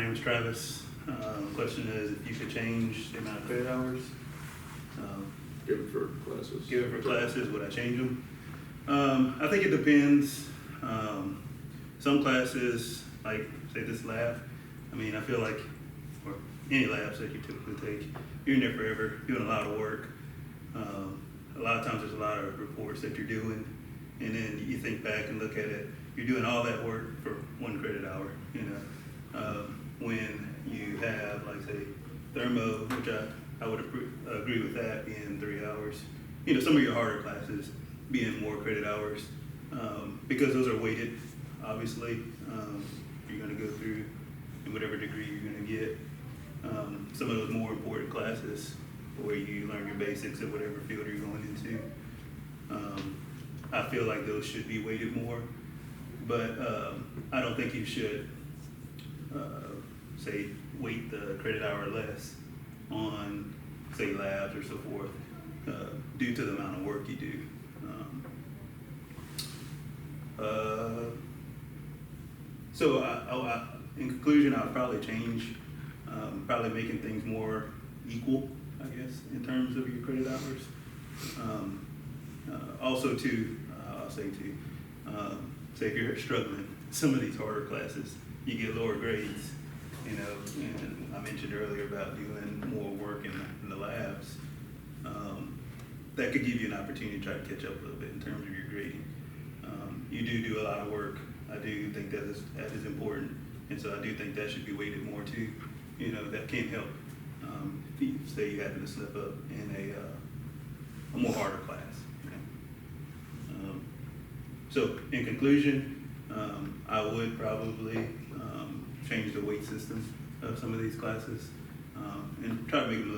name is Travis. Question is if you could change the amount of credit hours, Give it for classes. give it for classes, would I change them? I think it depends. Some classes, like say this lab, I mean, I feel like, or any labs that you typically take, you're in there forever, doing a lot of work. A lot of times there's a lot of reports that you're doing, and then you think back and look at it, you're doing all that work for 1 credit hour, you know. When you have, like say, thermo, which I would agree with that being 3 hours. You know, some of your harder classes being more credit hours, because those are weighted, obviously. You're gonna go through in whatever degree you're gonna get. Some of those more important classes where you learn your basics of whatever field you're going into. I feel like those should be weighted more, but I don't think you should say weight the credit hour less on say labs or so forth due to the amount of work you do. So in conclusion, I'll probably change, probably making things more equal, I guess, in terms of your credit hours. Also too, I'll say too, say if you're struggling, some of these harder classes, you get lower grades, you know, and I mentioned earlier about doing more work in the labs. That could give you an opportunity to try to catch up a little bit in terms of your grading. You do a lot of work. I do think that is important, and so I do think that should be weighted more too. You know, that can help if you say you happen to slip up in a more harder class. You know? So in conclusion, I would probably change the weight system of some of these classes and try to make them a